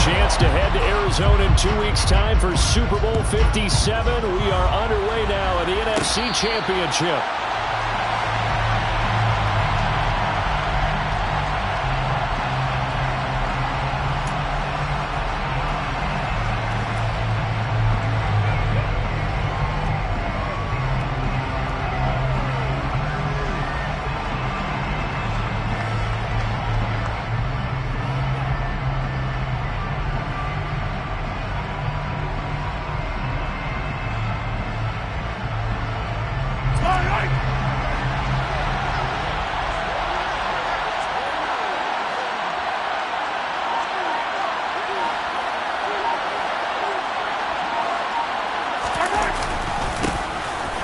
chance to head to Arizona in 2 weeks' time for Super Bowl 57. We are underway now in the NFC Championship.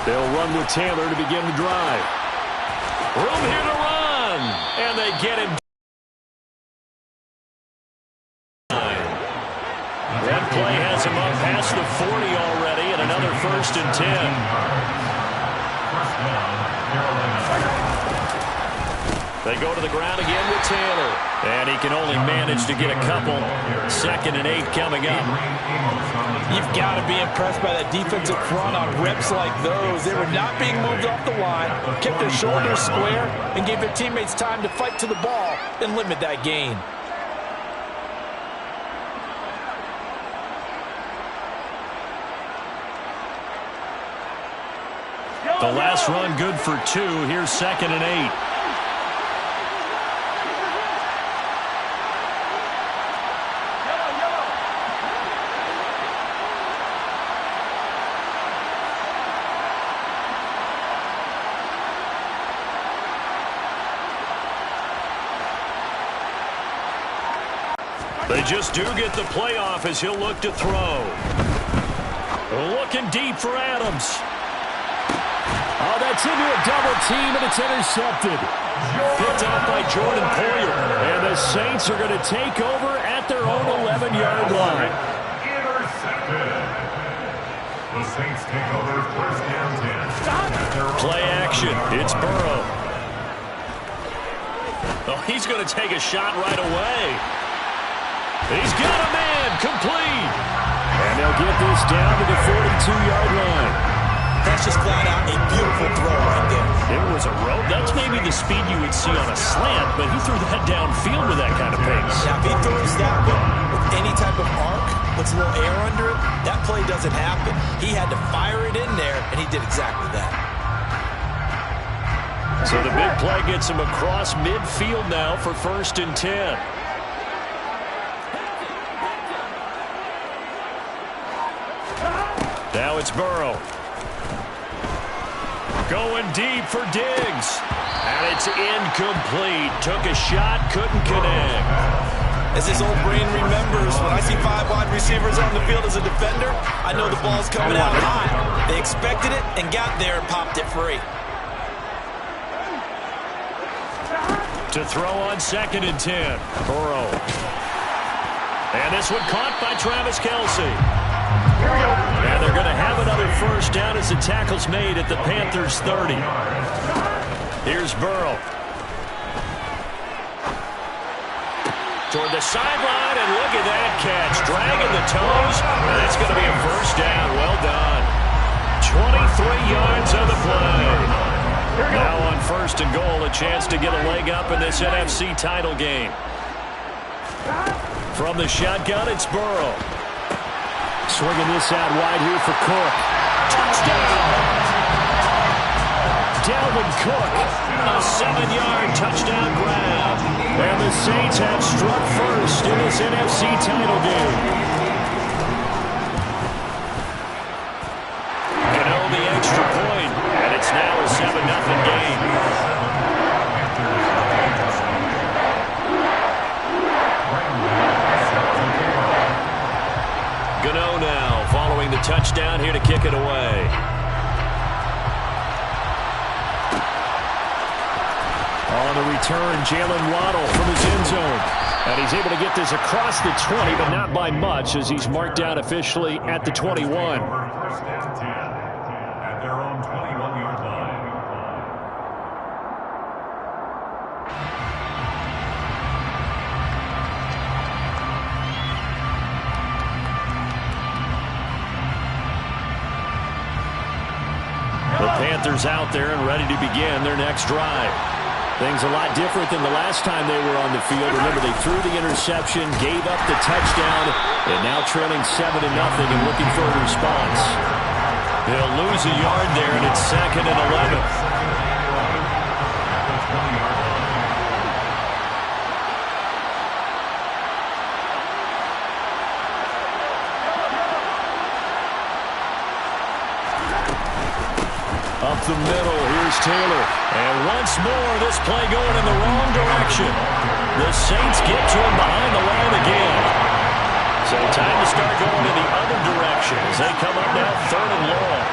They'll run with Taylor to begin the drive. Room here to run. And they get him. That play has him up past the 40 already, and another 1st and 10. They go to the ground again with Taylor. And he can only manage to get a couple. 2nd and 8 coming up. You've got to be impressed by that defensive front on reps like those. They were not being moved off the line, kept their shoulders square, and gave their teammates time to fight to the ball and limit that gain. The last run good for 2. Here's 2nd and 8. They just do get the playoff as he'll look to throw. Looking deep for Adams. Oh, that's into a double team, and it's intercepted. Picked off by Jordan Poyer. And the Saints are going to take over at their own 11-yard line. Intercepted. The Saints take over 1st and 10. Play action. It's Burrow. Oh, he's going to take a shot right away. He's got a man. Complete. And they'll get this down to the 42-yard line. That's just flat out a beautiful throw right there. There was a rope. That's maybe the speed you would see on a slant, but he threw that downfield with that kind of pace. Now, if he throws that with any type of arc, puts a little air under it, that play doesn't happen. He had to fire it in there, and he did exactly that. So the big play gets him across midfield now for 1st and 10. Now it's Burrow. Going deep for Diggs. And it's incomplete. Took a shot, couldn't connect. As his old brain remembers, when I see 5 wide receivers on the field as a defender, I know the ball's coming out high. They expected it and got there and popped it free. To throw on 2nd and 10. Burrow. And this one caught by Travis Kelce. And they're going to have another 1st down as the tackle's made at the Panthers' 30. Here's Burrow. Toward the sideline, and look at that catch. Dragging the toes, and it's going to be a 1st down. Well done. 23 yards on the play. Now on 1st and goal, a chance to get a leg up in this NFC title game. From the shotgun, it's Burrow. Swinging this out wide here for Cook. Touchdown! Dalvin Cook, a 7-yard touchdown grab. And the Saints have struck first in this NFC title game. Gano the extra point, and it's now a 7-0 game. Gano now following the touchdown here to kick it away. On the return, Jalen Waddle from his end zone. And he's able to get this across the 20, but not by much, as he's marked down officially at the 21. 1st and 10 at their own 21-yard line. Panthers out there and ready to begin their next drive. Things a lot different than the last time they were on the field. Remember, they threw the interception, gave up the touchdown, and now trailing 7-0 and looking for a response. They'll lose a yard there, and it's 2nd and 11. Up the middle, here's Taylor. And once more, this play going in the wrong direction. The Saints get to him behind the line again. So time to start going in the other direction as they come up now 3rd and long.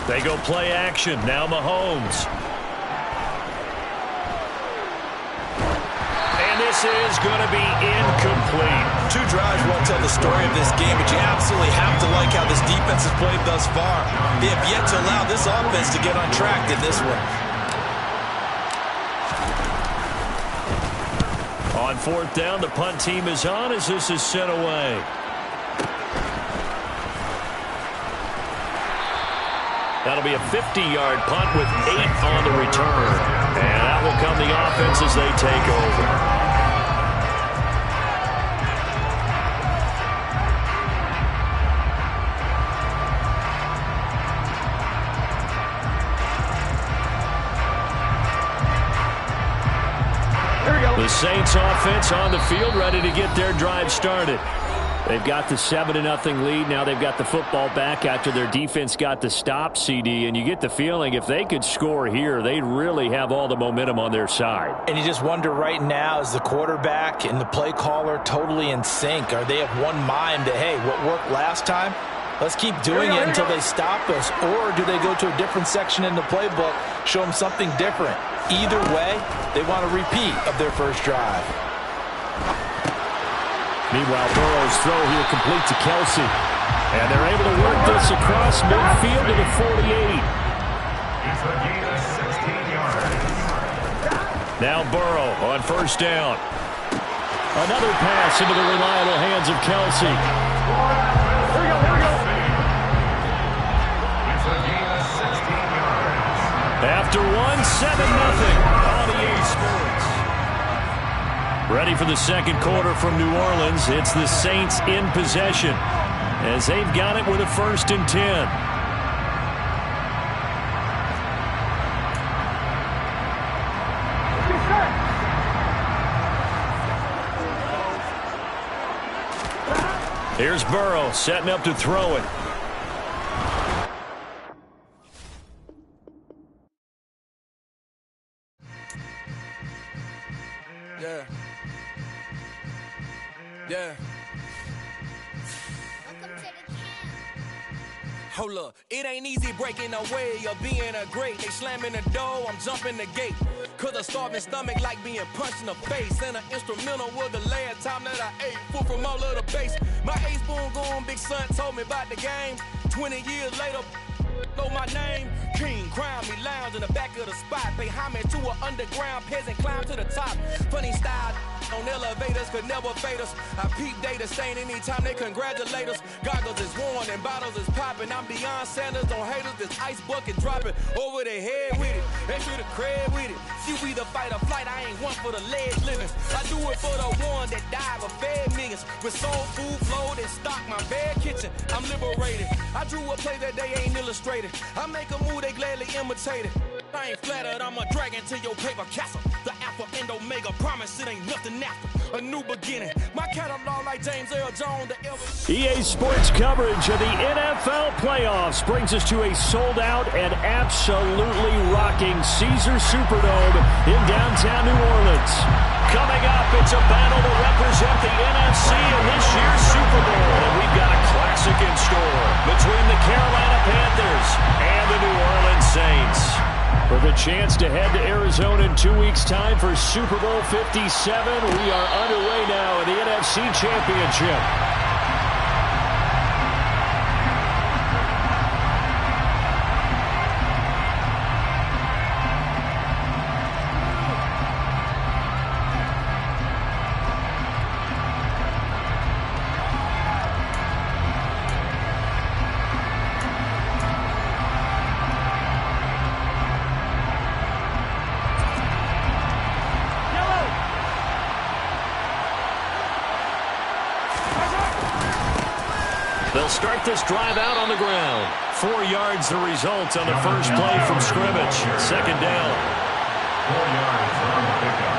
They go play action. Now Mahomes. And this is going to be incomplete. 2 drives won't tell the story of this game, but you absolutely have to like how this defense has played thus far. They have yet to allow this offense to get on track in this one. On 4th down, the punt team is on as this is sent away. That'll be a 50-yard punt with 8 on the return. And that will come the offense as they take over. Here we go. The Saints offense on the field ready to get their drive started. They've got the 7-0 lead. Now they've got the football back after their defense got the stop, CD. And you get the feeling if they could score here, they'd really have all the momentum on their side. And you just wonder right now, is the quarterback and the play caller totally in sync? Are they of one mind that, hey, what worked last time, let's keep doing it until they stop us? Or do they go to a different section in the playbook, show them something different? Either way, they want a repeat of their first drive. Meanwhile, Burrow's throw here complete to Kelsey. And they're able to work this across midfield to the 48. It's a gain of 16 yards. Now Burrow on 1st down. Another pass into the reliable hands of Kelsey. Here we go. It's a gain of 16 yards. After 7-0 on EA Sports. Ready for the second quarter from New Orleans. It's the Saints in possession as they've got it with a 1st and 10. Here's Burrow setting up to throw it. Yeah. Hold up, it ain't easy breaking away or being a great. They slamming the door, I'm jumping the gate. Cause a starving stomach like being punched in the face. And an instrumental was the last time that I ate food from all of the base. My ace spoon going, big son told me about the game. 20 years later, know my name. King, crown me, lounge in the back of the spot. Pay homage to an underground peasant, climb to the top. Funny style on elevators could never fade us. I peep data stain anytime they congratulate us. Goggles is worn and bottles is popping. I'm beyond Sanders on haters. This ice bucket dropping over their head with it. Extra the cred with it. You either fight or flight. I ain't one for the leg livings. I do it for the one that died but fed millions. With soul food flowed and stock my bad kitchen. I'm liberated. I drew a play that they ain't illustrated. I make a move they gladly imitate it. I ain't flattered, I'm a dragon to your paper castle. The Alpha and Omega promise it ain't nothing after. A new beginning. My catalog like James Earl Jones, the ever. EA Sports coverage of the NFL playoffs brings us to a sold-out and absolutely rocking Caesars Superdome in downtown New Orleans. Coming up, it's a battle to represent the NFC in this year's Super Bowl. And we've got a classic in store between the Carolina Panthers and the New Orleans Saints. For with a chance to head to Arizona in 2 weeks' time for Super Bowl 57. We are underway now in the NFC Championship. They'll start this drive out on the ground. 4 yards the result on the first play from scrimmage. Second down. 4 yards on the pickup.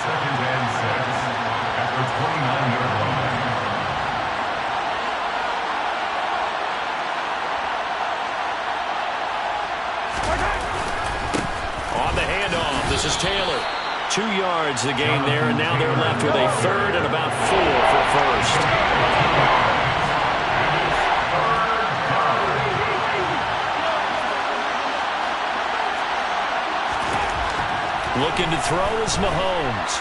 Second and 6 at the 29-yard line. On the handoff, this is Taylor. 2 yards the gain there, and now they're left with a third and about 4 for first. Looking to throw is Mahomes.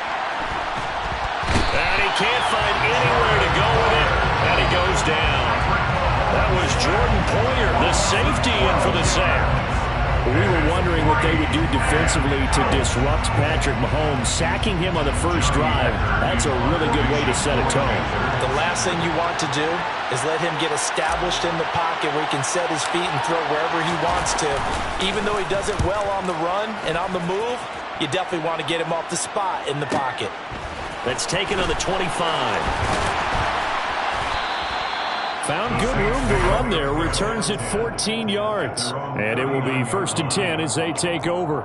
And he can't find anywhere to go with it, and he goes down. That was Jordan Poyer, the safety, in for the sack. We were wondering what they would do defensively to disrupt Patrick Mahomes. Sacking him on the first drive, that's a really good way to set a tone. The last thing you want to do is let him get established in the pocket where he can set his feet and throw wherever he wants to. Even though he does it well on the run and on the move, you definitely want to get him off the spot in the pocket. That's taken on the 25. Found good room to run there. Returns it 14 yards. And it will be 1st and 10 as they take over.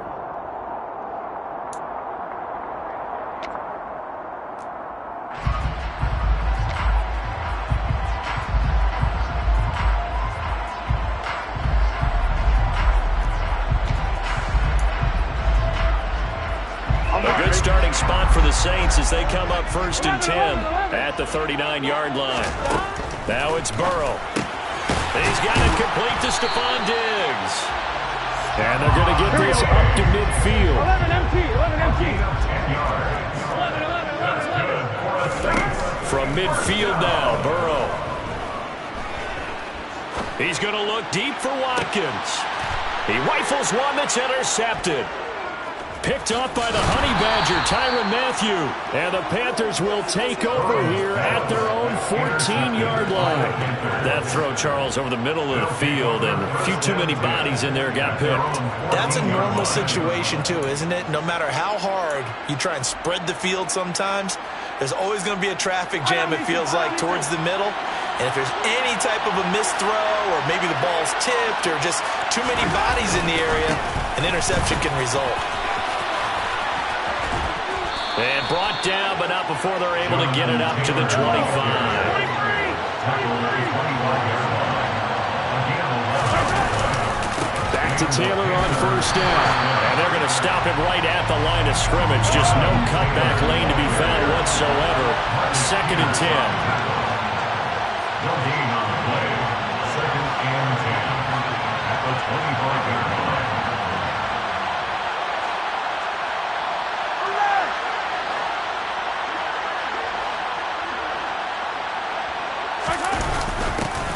A good starting spot for the Saints as they come up 1st and 10 at the 39-yard line. Now it's Burrow. He's got it complete to Stephon Diggs. And they're going to get this up to midfield. 11 yards. From midfield now, Burrow. He's going to look deep for Watkins. He rifles one that's intercepted. Picked up by the Honey Badger, Tyrann Mathieu. And the Panthers will take over here at their own 14-yard line. That throw, Charles, over the middle of the field, and a few too many bodies in there got picked. That's a normal situation, too, isn't it? No matter how hard you try and spread the field sometimes, there's always going to be a traffic jam, it feels like, towards the middle. And if there's any type of a missed throw, or maybe the ball's tipped, or just too many bodies in the area, an interception can result. And brought down, but not before they're able to get it up to the 25. Back to Taylor on 1st down. And they're going to stop him right at the line of scrimmage. Just no cutback lane to be found whatsoever. 2nd and 10. No gain on the play. 2nd and 10 at the 25-yard line.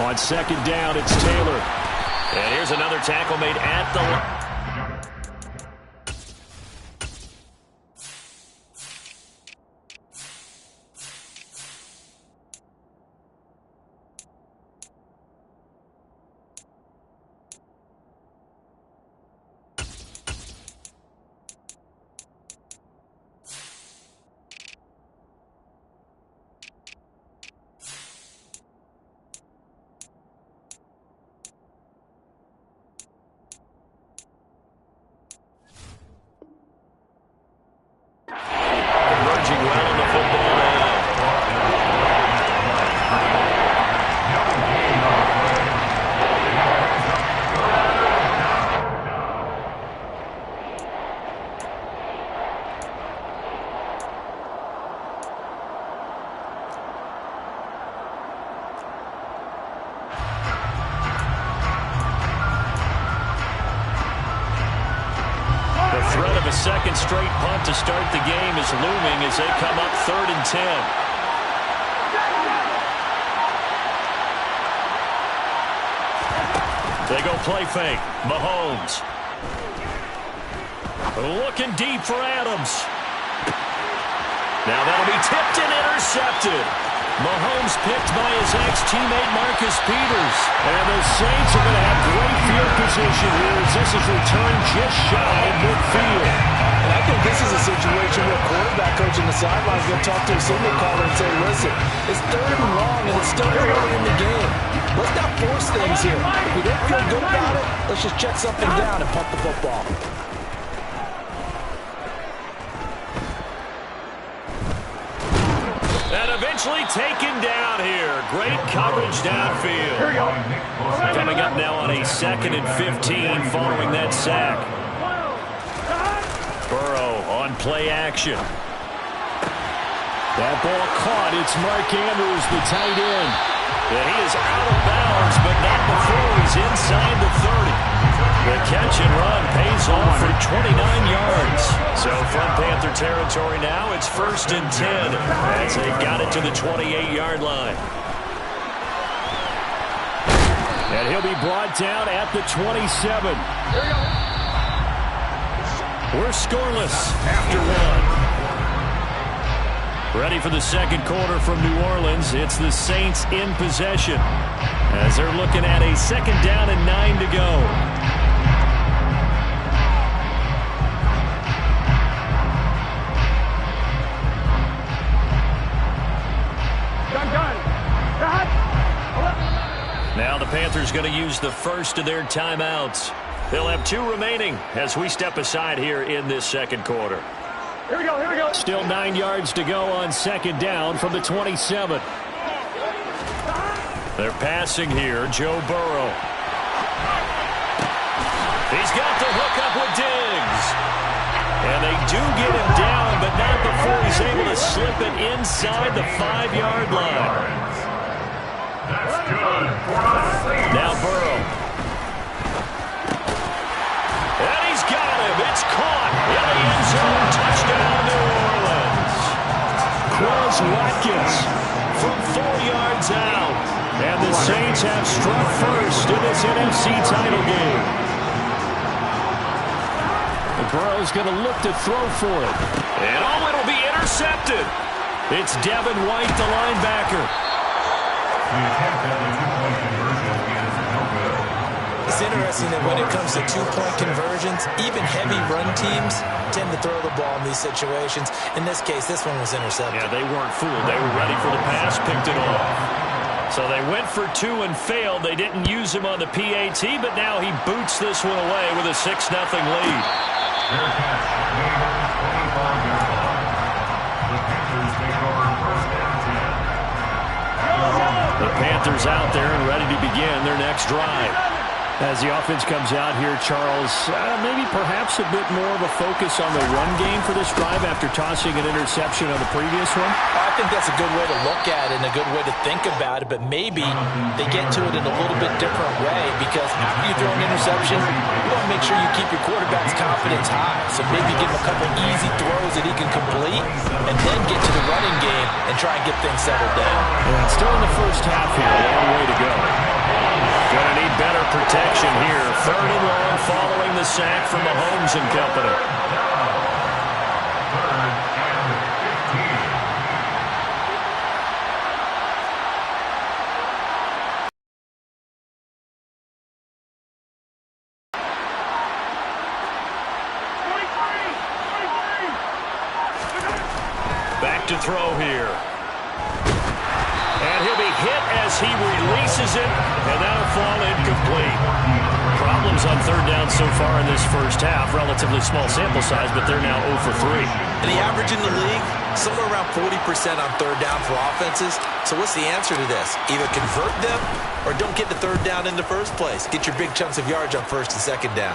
On 2nd down, it's Taylor. And here's another tackle made at the line. The threat of a second straight punt to start the game is looming as they come up 3rd and 10. They go play fake. Mahomes. Looking deep for Adams. Now that'll be tipped and intercepted. Mahomes picked by his ex-teammate Marcus Peters. And the Saints are going to have great field position here as this is returned just shy of midfield. And I think this is a situation where quarterback coach on the sideline is going to talk to a signal caller and say, listen, it's 3rd and long and it's still early in the game. Let's not force things here. If we don't feel good about it, let's just check something down and punt the football. And eventually taken down here. Great coverage downfield. Coming up now on a 2nd and 15 following that sack. Burrow on play action. That ball caught. It's Mark Andrews, the tight end. And he is out of bounds, but not before he's inside the 30. The catch and run pays off for 29 yards. So from Panther territory now, it's 1st and 10 as they've got it to the 28-yard line. And he'll be brought down at the 27. We're scoreless after one. Ready for the second quarter from New Orleans. It's the Saints in possession as they're looking at a 2nd down and 9 to go. Now the Panthers going to use the first of their timeouts. They'll have 2 remaining as we step aside here in this second quarter. Here we go. Still 9 yards to go on 2nd down from the 27. They're passing here. Joe Burrow. He's got the hook up with Diggs. And they do get him down, but not before he's able to slip it inside the 5-yard line. That's good. Now Burrow. And he's got him. It's caught in the end zone. Touchdown, New Orleans. Quez Watkins From 4 yards out. And the Saints have struck first in this NFC title game. And Burrow's going to look to throw for it. And it'll be intercepted. It's Devin White, the linebacker. The attempt at the two-point conversion is no good. It's interesting that when it comes to 2-point conversions, even heavy run teams tend to throw the ball in these situations. In this case, this one was intercepted. Yeah, they weren't fooled. They were ready for the pass, picked it off. So they went for 2 and failed. They didn't use him on the PAT, but now he boots this one away with a 6-0 lead. Fair catch, made on the 25-yard line. The Panthers take over 1st and 10. The Panthers out there and ready to begin their next drive. As the offense comes out here, Charles, maybe perhaps a bit more of a focus on the run game for this drive after tossing an interception on the previous one? I think that's a good way to look at it and a good way to think about it, but maybe they get to it in a little bit different way because after you throw an interception, you want to make sure you keep your quarterback's confidence high. So maybe give him a couple easy throws that he can complete and then get to the running game and try and get things settled down. Yeah, still in the first half here, a long way to go. Gonna need better protection here. 3rd and long following the sack from Mahomes and company. 3rd and 15. Back to throw here. And he'll be hit as he releases it, and that'll fall incomplete. Problems on 3rd down so far in this first half. Relatively small sample size, but they're now 0 for 3. And the average in the league, somewhere around 40% on 3rd down for offenses. So what's the answer to this? Either convert them or don't get to 3rd down in the first place. Get your big chunks of yards on 1st and 2nd down.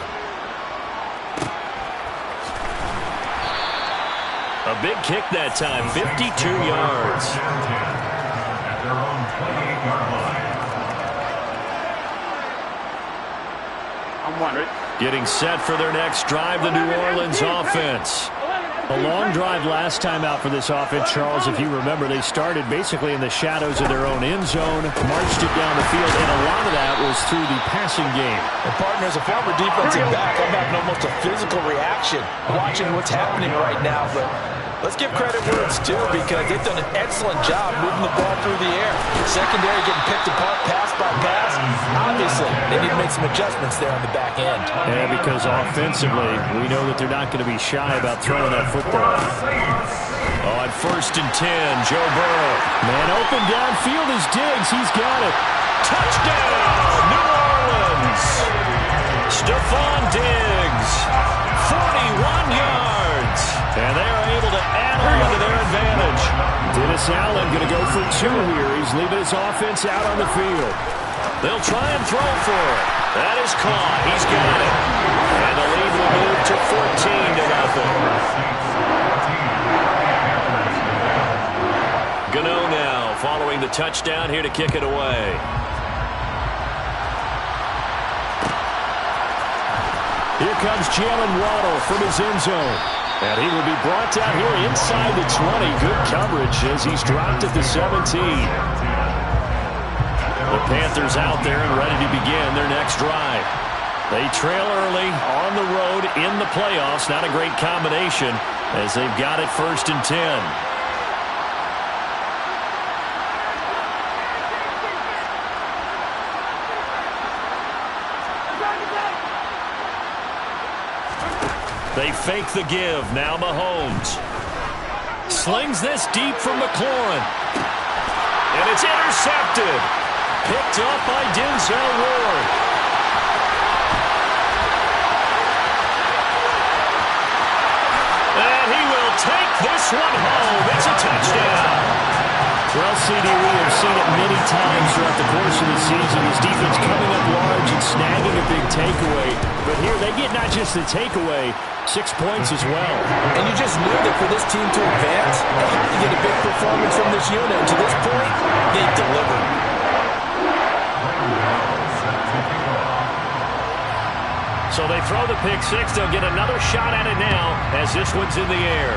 A big kick that time, 52 yards. At their own 28-yard line. I'm wondering. Getting set for their next drive, the New Orleans offense. A long drive last time out for this offense, Charles. If you remember, they started basically in the shadows of their own end zone, marched it down the field, and a lot of that was through the passing game. And partner, as a former defensive back, I'm having almost a physical reaction watching what's happening right now. But let's give credit where it's due, because they've done an excellent job moving the ball through the air. Secondary getting picked apart pass by pass. Obviously, they need to make some adjustments there on the back end. Yeah, because offensively, we know that they're not going to be shy about throwing that football. On 1st and 10, Joe Burrow. Man open downfield is Diggs. He's got it. Touchdown, New Orleans. Stephon Diggs, 41 yards. And they are able to add on to their advantage. Dennis Allen going to go for 2 here. He's leaving his offense out on the field. They'll try and throw for it. That is caught. He's got it. And the lead will move to 14-0. Gano now following the touchdown here to kick it away. Here comes Jalen Waddle from his end zone. And he will be brought down here inside the 20. Good coverage as he's dropped at the 17. The Panthers out there and ready to begin their next drive. They trail early on the road in the playoffs. Not a great combination as they've got it 1st and 10. They fake the give. Now Mahomes slings this deep from McLaurin. And it's intercepted. Picked up by Denzel Ward. And he will take this one home. It's a touchdown. Well, CD, we have seen it many times throughout the course of the season. His defense coming up large and snagging a big takeaway. But here they get not just the takeaway, 6 points as well. And you just knew that for this team to advance, they have to get a big performance from this unit. And to this point, they've delivered. So they throw the pick six. They'll get another shot at it now as this one's in the air.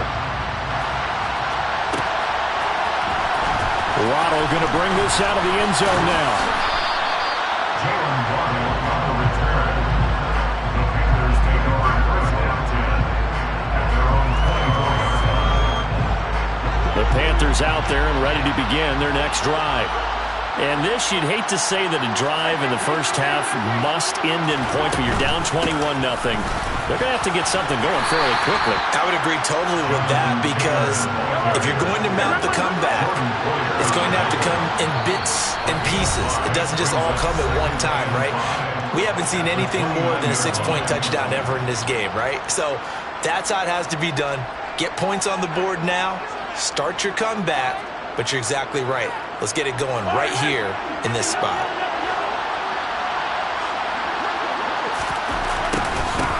Waddle going to bring this out of the end zone now. Jalen Waddle on the return. The Panthers take over 1st and 10 at their own 20-point line. The Panthers out there and ready to begin their next drive. And this, you'd hate to say that a drive in the first half must end in points, but you're down 21-0. They're going to have to get something going fairly quickly. I would agree totally with that, because if you're going to mount the comeback, it's going to have to come in bits and pieces. It doesn't just all come at one time, right? We haven't seen anything more than a 6-point touchdown ever in this game, right? So that's how it has to be done. Get points on the board now, start your comeback, but you're exactly right. Let's get it going right here in this spot.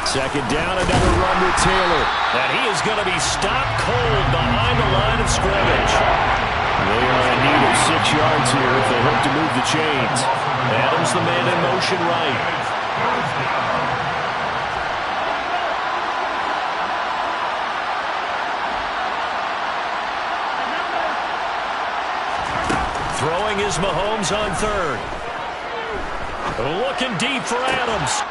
Second down, another run with Taylor. And he is going to be stopped cold behind the line of scrimmage. They are in need of 6 yards here if they hope to move the chains. Adams the man in motion right. Throwing is Mahomes on 3rd. Looking deep for Adams.